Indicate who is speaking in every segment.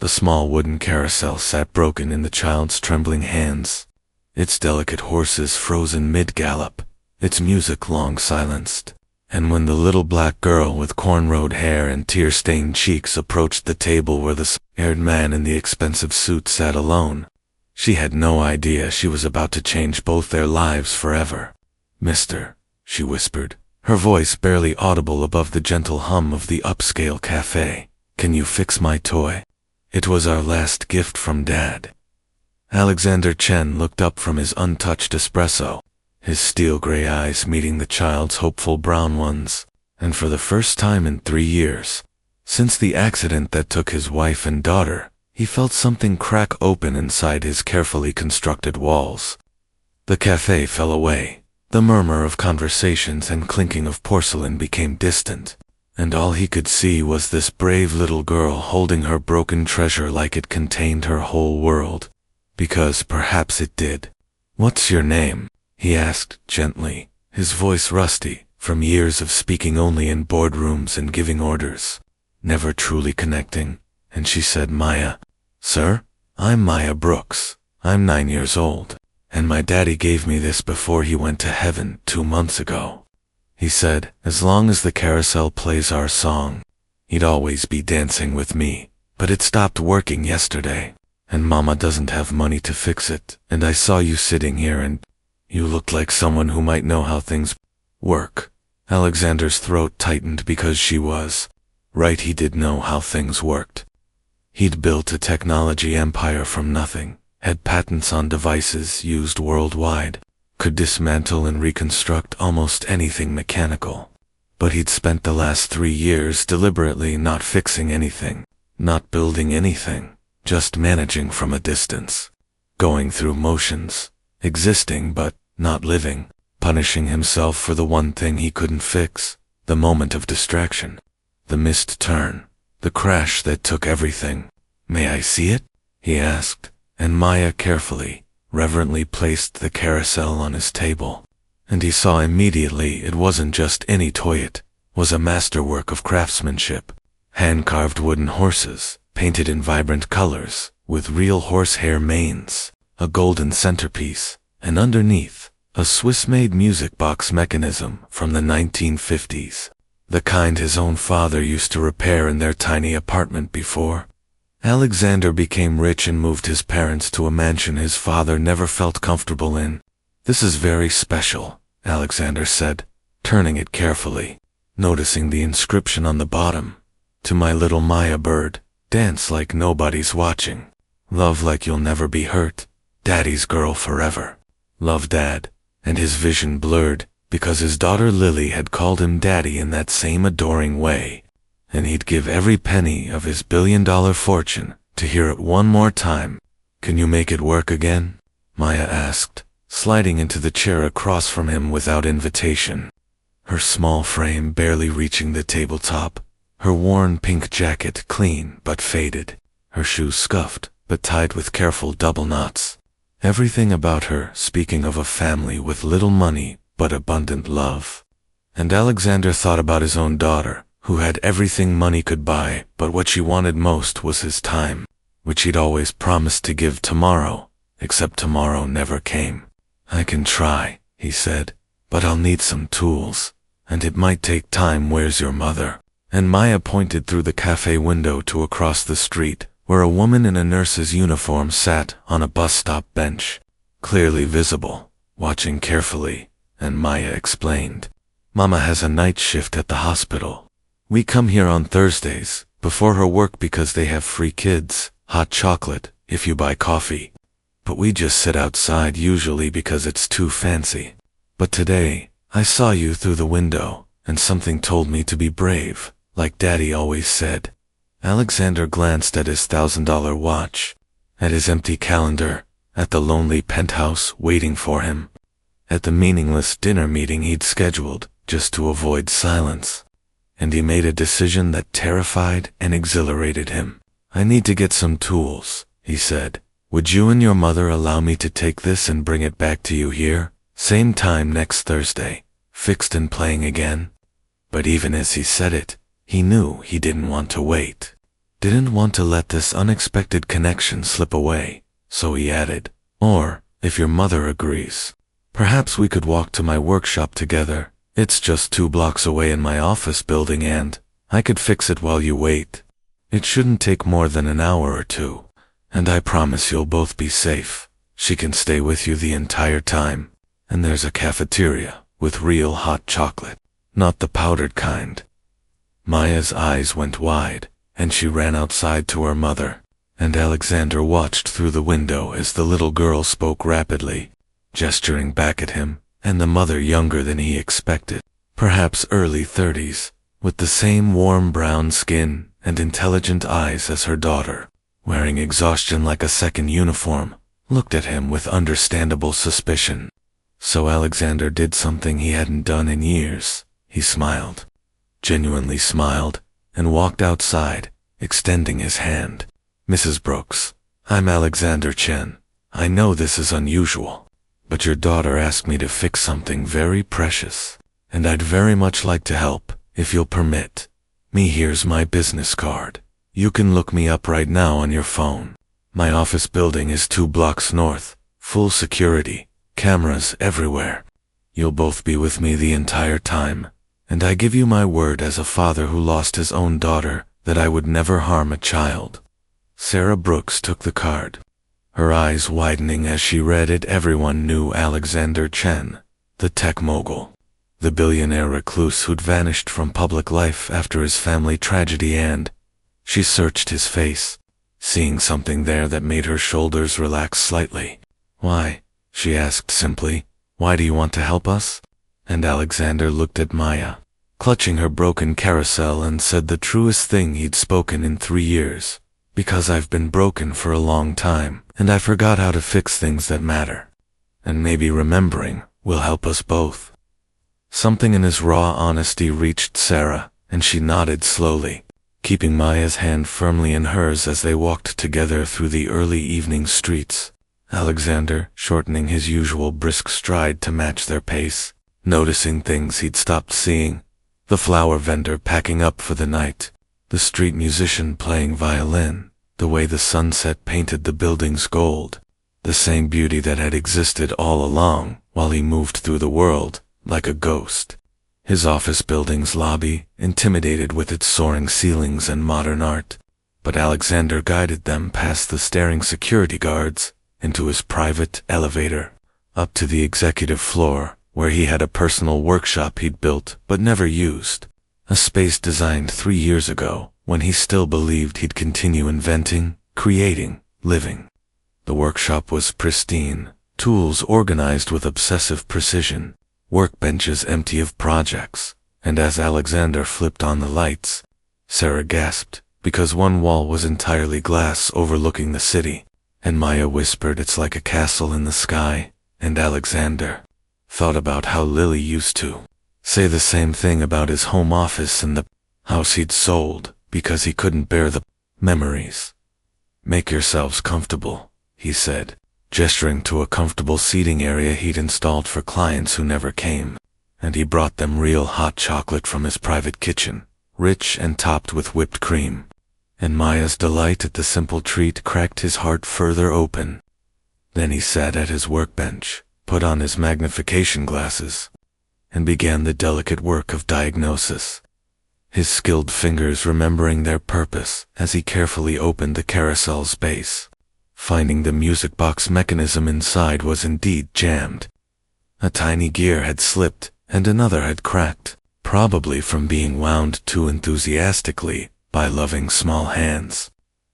Speaker 1: The small wooden carousel sat broken in the child's trembling hands, its delicate horses frozen mid-gallop, its music long silenced. And when the little black girl with cornrowed hair and tear-stained cheeks approached the table where the scared man in the expensive suit sat alone, she had no idea she was about to change both their lives forever. "Mister," she whispered, her voice barely audible above the gentle hum of the upscale cafe, "can you fix my toy? It was our last gift from Dad." Alexander Chen looked up from his untouched espresso, his steel-gray eyes meeting the child's hopeful brown ones, and for the first time in 3 years, since the accident that took his wife and daughter, he felt something crack open inside his carefully constructed walls. The cafe fell away. The murmur of conversations and clinking of porcelain became distant, and all he could see was this brave little girl holding her broken treasure like it contained her whole world, because perhaps it did. "What's your name?" he asked gently, his voice rusty from years of speaking only in boardrooms and giving orders, never truly connecting, and she said, "Maya." "Sir, I'm Maya Brooks. I'm 9 years old, and my daddy gave me this before he went to heaven 2 months ago. He said, as long as the carousel plays our song, he'd always be dancing with me, but it stopped working yesterday, and Mama doesn't have money to fix it, and I saw you sitting here and you looked like someone who might know how things work." Alexander's throat tightened because she was right. He did know how things worked. He'd built a technology empire from nothing, had patents on devices used worldwide, could dismantle and reconstruct almost anything mechanical. But he'd spent the last 3 years deliberately not fixing anything, not building anything, just managing from a distance, going through motions, existing but not living, punishing himself for the one thing he couldn't fix, the moment of distraction, the missed turn, the crash that took everything. "May I see it?" he asked, and Maya carefully, reverently placed the carousel on his table. And he saw immediately it wasn't just any toy, it was a masterwork of craftsmanship. Hand-carved wooden horses, painted in vibrant colors, with real horsehair manes, a golden centerpiece, and underneath, a Swiss-made music box mechanism from the 1950s, the kind his own father used to repair in their tiny apartment before Alexander became rich and moved his parents to a mansion his father never felt comfortable in. "This is very special," Alexander said, turning it carefully, noticing the inscription on the bottom. "To my little Maya bird, dance like nobody's watching. Love like you'll never be hurt. Daddy's girl forever. Love, Dad." And his vision blurred, because his daughter Lily had called him Daddy in that same adoring way, and he'd give every penny of his billion-dollar fortune to hear it one more time. "Can you make it work again?" Maya asked, sliding into the chair across from him without invitation, her small frame barely reaching the tabletop, her worn pink jacket clean but faded, her shoes scuffed but tied with careful double knots. Everything about her speaking of a family with little money but abundant love. And Alexander thought about his own daughter, who had everything money could buy, but what she wanted most was his time, which he'd always promised to give tomorrow, except tomorrow never came. "I can try," he said, "but I'll need some tools, and it might take time. Where's your mother?" And Maya pointed through the cafe window to across the street, where a woman in a nurse's uniform sat on a bus stop bench, clearly visible, watching carefully, and Maya explained, "Mama has a night shift at the hospital. We come here on Thursdays, before her work because they have free kids, hot chocolate, if you buy coffee. But we just sit outside usually because it's too fancy. But today, I saw you through the window, and something told me to be brave, like Daddy always said." Alexander glanced at his $1,000 watch, at his empty calendar, at the lonely penthouse waiting for him, at the meaningless dinner meeting he'd scheduled just to avoid silence. And he made a decision that terrified and exhilarated him. "I need to get some tools," he said. "Would you and your mother allow me to take this and bring it back to you here? Same time next Thursday, fixed and playing again?" But even as he said it, he knew he didn't want to wait. didn't want to let this unexpected connection slip away, so he added, "Or, if your mother agrees, perhaps we could walk to my workshop together. It's just 2 blocks away in my office building and I could fix it while you wait. It shouldn't take more than an hour or 2, and I promise you'll both be safe. She can stay with you the entire time, and there's a cafeteria with real hot chocolate, not the powdered kind." Maya's eyes went wide, and she ran outside to her mother, and Alexander watched through the window as the little girl spoke rapidly, gesturing back at him, and the mother younger than he expected, perhaps early 30s, with the same warm brown skin and intelligent eyes as her daughter, wearing exhaustion like a second uniform, looked at him with understandable suspicion. So Alexander did something he hadn't done in years. He smiled, genuinely smiled, and walked outside, extending his hand. "Mrs. Brooks, I'm Alexander Chen. I know this is unusual, but your daughter asked me to fix something very precious, and I'd very much like to help, if you'll permit me. Here's my business card. You can look me up right now on your phone. My office building is 2 blocks north, full security, cameras everywhere. You'll both be with me the entire time, and I give you my word as a father who lost his own daughter that I would never harm a child." Sarah Brooks took the card, her eyes widening as she read it. Everyone knew Alexander Chen, the tech mogul, the billionaire recluse who'd vanished from public life after his family tragedy, and she searched his face, seeing something there that made her shoulders relax slightly. "Why?" she asked simply. "Why do you want to help us?" And Alexander looked at Maya, clutching her broken carousel, and said the truest thing he'd spoken in 3 years. "Because I've been broken for a long time, and I forgot how to fix things that matter. And maybe remembering will help us both." Something in his raw honesty reached Sarah, and she nodded slowly, keeping Maya's hand firmly in hers as they walked together through the early evening streets, Alexander shortening his usual brisk stride to match their pace, noticing things he'd stopped seeing: the flower vendor packing up for the night, the street musician playing violin, the way the sunset painted the buildings gold, the same beauty that had existed all along while he moved through the world like a ghost. His office building's lobby intimidated with its soaring ceilings and modern art, but Alexander guided them past the staring security guards into his private elevator, up to the executive floor, where he had a personal workshop he'd built but never used, a space designed 3 years ago when he still believed he'd continue inventing, creating, living. The workshop was pristine, tools organized with obsessive precision, workbenches empty of projects, and as Alexander flipped on the lights, Sarah gasped, because one wall was entirely glass overlooking the city, and Maya whispered, "It's like a castle in the sky," and Alexander thought about how Lily used to say the same thing about his home office and the house he'd sold because he couldn't bear the memories. "Make yourselves comfortable," he said, gesturing to a comfortable seating area he'd installed for clients who never came, and he brought them real hot chocolate from his private kitchen, rich and topped with whipped cream. And Maya's delight at the simple treat cracked his heart further open. Then he sat at his workbench, put on his magnification glasses, and began the delicate work of diagnosis, his skilled fingers remembering their purpose as he carefully opened the carousel's base, finding the music box mechanism inside was indeed jammed. A tiny gear had slipped, and another had cracked, probably from being wound too enthusiastically by loving small hands.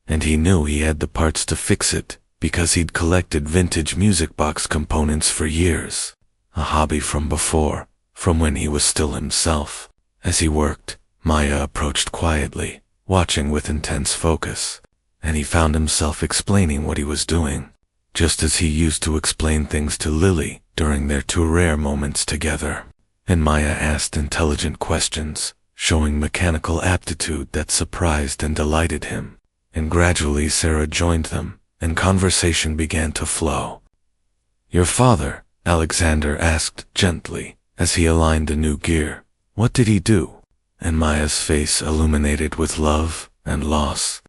Speaker 1: And he knew he had the parts to fix it, because he'd collected vintage music box components for years, a hobby from before, from when he was still himself. As he worked, Maya approached quietly, watching with intense focus, and he found himself explaining what he was doing, just as he used to explain things to Lily during their 2 rare moments together. And Maya asked intelligent questions, showing mechanical aptitude that surprised and delighted him. And gradually Sarah joined them, and conversation began to flow. "Your father," Alexander asked gently, as he aligned the new gear, "what did he do?" And Maya's face illuminated with love and loss.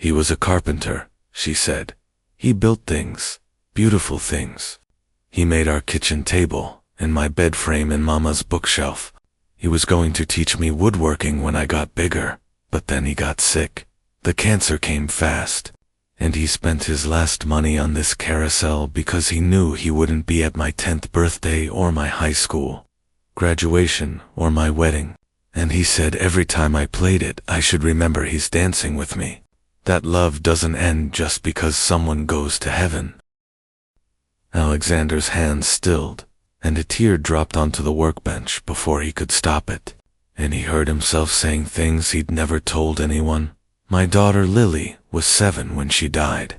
Speaker 1: He was a carpenter, she said. He built things, beautiful things. He made our kitchen table, and my bed frame and Mama's bookshelf. He was going to teach me woodworking when I got bigger, but then he got sick. The cancer came fast, and he spent his last money on this carousel because he knew he wouldn't be at my 10th birthday or my high school graduation or my wedding. And he said every time I played it, I should remember he's dancing with me. That love doesn't end just because someone goes to heaven. Alexander's hands stilled, and a tear dropped onto the workbench before he could stop it, and he heard himself saying things he'd never told anyone. My daughter Lily was 7 when she died.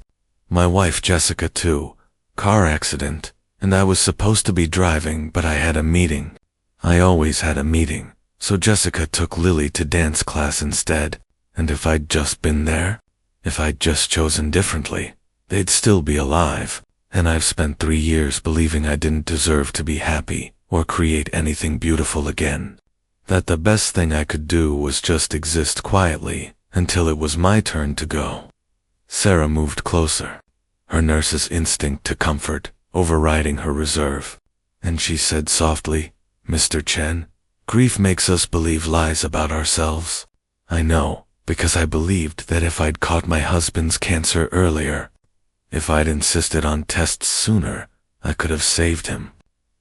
Speaker 1: My wife Jessica too. Car accident, and I was supposed to be driving, but I had a meeting. I always had a meeting, so Jessica took Lily to dance class instead, and if I'd just been there, if I'd just chosen differently, they'd still be alive. And I've spent 3 years believing I didn't deserve to be happy or create anything beautiful again. That the best thing I could do was just exist quietly until it was my turn to go. Sarah moved closer, her nurse's instinct to comfort overriding her reserve, and she said softly, "Mr. Chen, grief makes us believe lies about ourselves. I know, because I believed that if I'd caught my husband's cancer earlier, if I'd insisted on tests sooner, I could have saved him.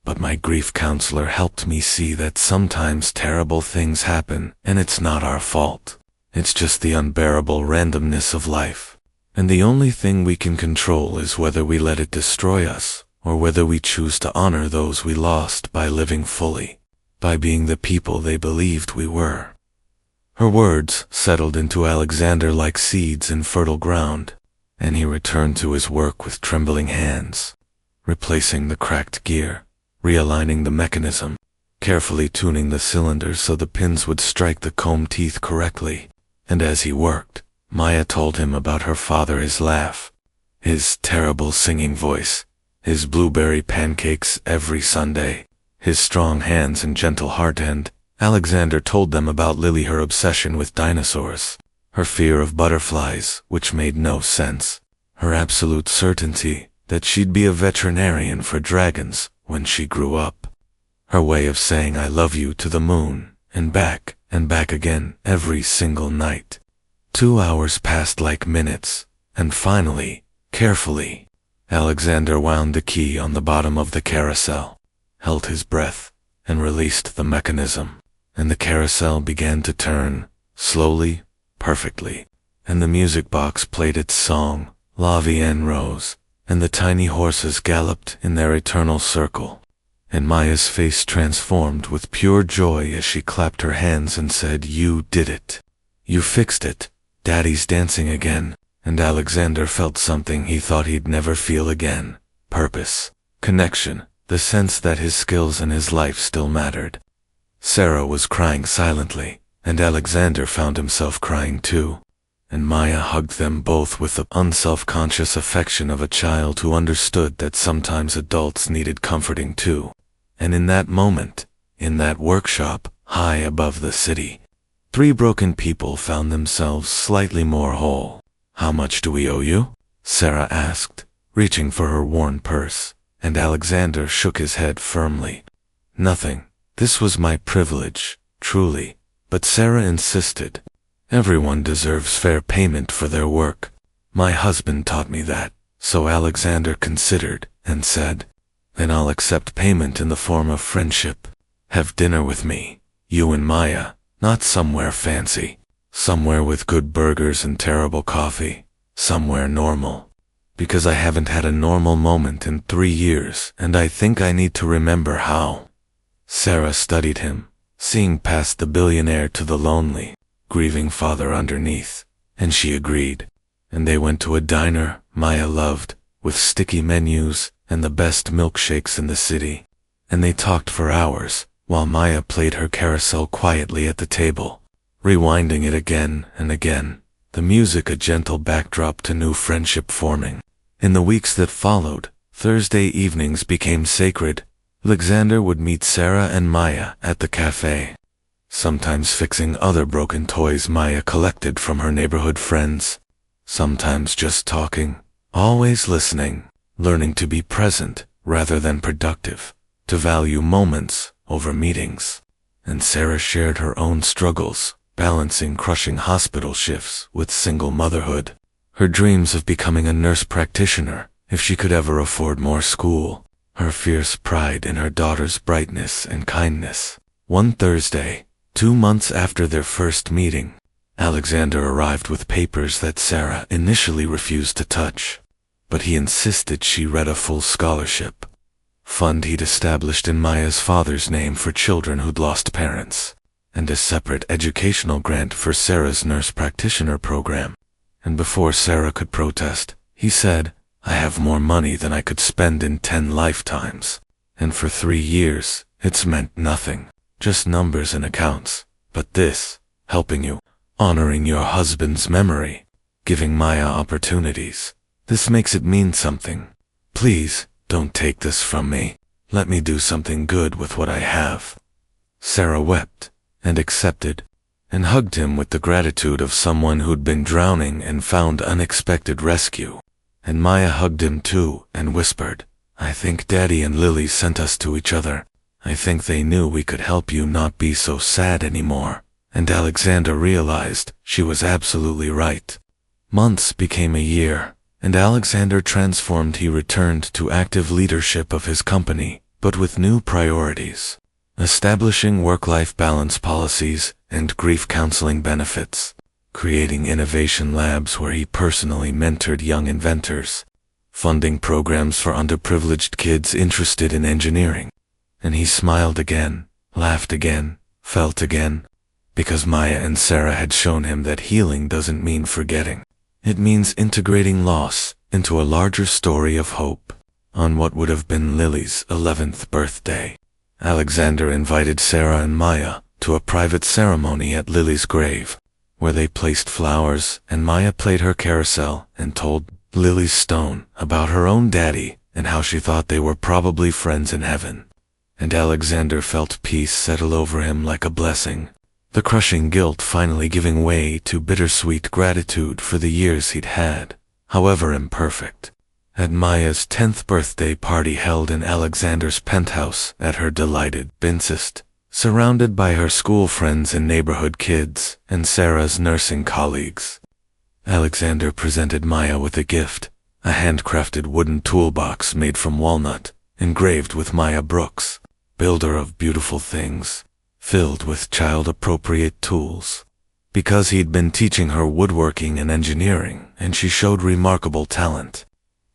Speaker 1: But my grief counselor helped me see that sometimes terrible things happen and it's not our fault. It's just the unbearable randomness of life. And the only thing we can control is whether we let it destroy us or whether we choose to honor those we lost by living fully, by being the people they believed we were." Her words settled into Alexander like seeds in fertile ground, and he returned to his work with trembling hands, replacing the cracked gear, realigning the mechanism, carefully tuning the cylinder so the pins would strike the comb teeth correctly. And as he worked, Maya told him about her father, his laugh, his terrible singing voice, his blueberry pancakes every Sunday, his strong hands and gentle heart. And Alexander told them about Lily, her obsession with dinosaurs, her fear of butterflies, which made no sense, her absolute certainty that she'd be a veterinarian for dragons when she grew up, her way of saying "I love you" to the moon and back again every single night. 2 hours passed like minutes, and finally, carefully, Alexander wound the key on the bottom of the carousel, held his breath, and released the mechanism, and the carousel began to turn, slowly, perfectly, and the music box played its song, La Vie en Rose, and the tiny horses galloped in their eternal circle, and Maya's face transformed with pure joy as she clapped her hands and said, "You did it. You fixed it. Daddy's dancing again." And Alexander felt something he thought he'd never feel again: purpose, connection, the sense that his skills and his life still mattered. Sarah was crying silently, and Alexander found himself crying too, and Maya hugged them both with the unself-conscious affection of a child who understood that sometimes adults needed comforting too. And in that moment, in that workshop, high above the city, 3 broken people found themselves slightly more whole. "How much do we owe you?" Sarah asked, reaching for her worn purse, and Alexander shook his head firmly. "Nothing. This was my privilege, truly." But Sarah insisted. "Everyone deserves fair payment for their work. My husband taught me that." So Alexander considered and said, "Then I'll accept payment in the form of friendship. Have dinner with me, you and Maya, not somewhere fancy, somewhere with good burgers and terrible coffee, somewhere normal. Because I haven't had a normal moment in 3 years, and I think I need to remember how." Sarah studied him, seeing past the billionaire to the lonely, grieving father underneath, and she agreed. And they went to a diner Maya loved, with sticky menus and the best milkshakes in the city. And they talked for hours, while Maya played her carousel quietly at the table, rewinding it again and again, the music a gentle backdrop to new friendship forming. In the weeks that followed, Thursday evenings became sacred. Alexander would meet Sarah and Maya at the cafe, sometimes fixing other broken toys Maya collected from her neighborhood friends, sometimes just talking, always listening, learning to be present rather than productive, to value moments over meetings. And Sarah shared her own struggles, balancing crushing hospital shifts with single motherhood, her dreams of becoming a nurse practitioner if she could ever afford more school, her fierce pride in her daughter's brightness and kindness. One Thursday, 2 months after their first meeting, Alexander arrived with papers that Sarah initially refused to touch, but he insisted she read a full scholarship fund he'd established in Maya's father's name for children who'd lost parents, and a separate educational grant for Sarah's nurse practitioner program. And before Sarah could protest, he said, "I have more money than I could spend in 10 lifetimes. And for 3 years, it's meant nothing, just numbers and accounts. But this, helping you, honoring your husband's memory, giving Maya opportunities, this makes it mean something. Please, don't take this from me. Let me do something good with what I have." Sarah wept and accepted, and hugged him with the gratitude of someone who'd been drowning and found unexpected rescue. And Maya hugged him too and whispered, "I think Daddy and Lily sent us to each other. I think they knew we could help you not be so sad anymore." And Alexander realized she was absolutely right. Months became a year, and Alexander transformed. He returned to active leadership of his company, but with new priorities, establishing work-life balance policies and grief counseling benefits, creating innovation labs where he personally mentored young inventors, funding programs for underprivileged kids interested in engineering. And he smiled again, laughed again, felt again, because Maya and Sarah had shown him that healing doesn't mean forgetting. It means integrating loss into a larger story of hope. On what would have been Lily's 11th birthday, Alexander invited Sarah and Maya to a private ceremony at Lily's grave, where they placed flowers and Maya played her carousel and told Lily's stone about her own daddy and how she thought they were probably friends in heaven. And Alexander felt peace settle over him like a blessing, the crushing guilt finally giving way to bittersweet gratitude for the years he'd had, however imperfect. At Maya's 10th birthday party held in Alexander's penthouse at her delighted Bincest, surrounded by her school friends and neighborhood kids and Sarah's nursing colleagues, Alexander presented Maya with a gift, a handcrafted wooden toolbox made from walnut, engraved with Maya Brooks, builder of beautiful things, filled with child-appropriate tools, because he'd been teaching her woodworking and engineering, and she showed remarkable talent.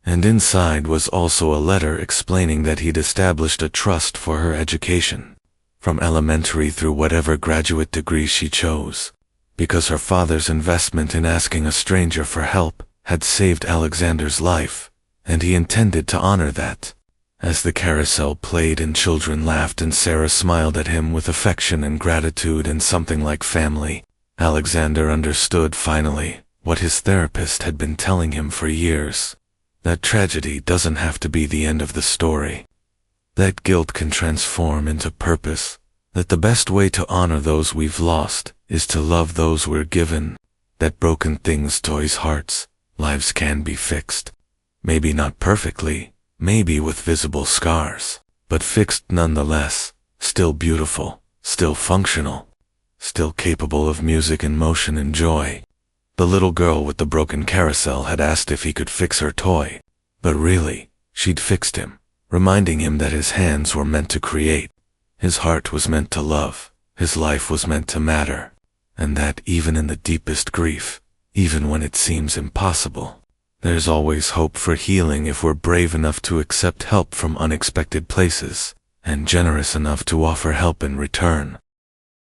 Speaker 1: And inside was also a letter explaining that he'd established a trust for her education, from elementary through whatever graduate degree she chose, because her father's investment in asking a stranger for help had saved Alexander's life, and he intended to honor that. As the carousel played and children laughed and Sarah smiled at him with affection and gratitude and something like family, Alexander understood finally what his therapist had been telling him for years. That tragedy doesn't have to be the end of the story. That guilt can transform into purpose. That the best way to honor those we've lost is to love those we're given. That broken things toys hearts, lives can be fixed. Maybe not perfectly, maybe with visible scars, but fixed nonetheless, still beautiful, still functional, still capable of music and motion and joy. The little girl with the broken carousel had asked if he could fix her toy, but really, she'd fixed him, reminding him that his hands were meant to create, his heart was meant to love, his life was meant to matter, and that even in the deepest grief, even when it seems impossible, there's always hope for healing if we're brave enough to accept help from unexpected places, and generous enough to offer help in return.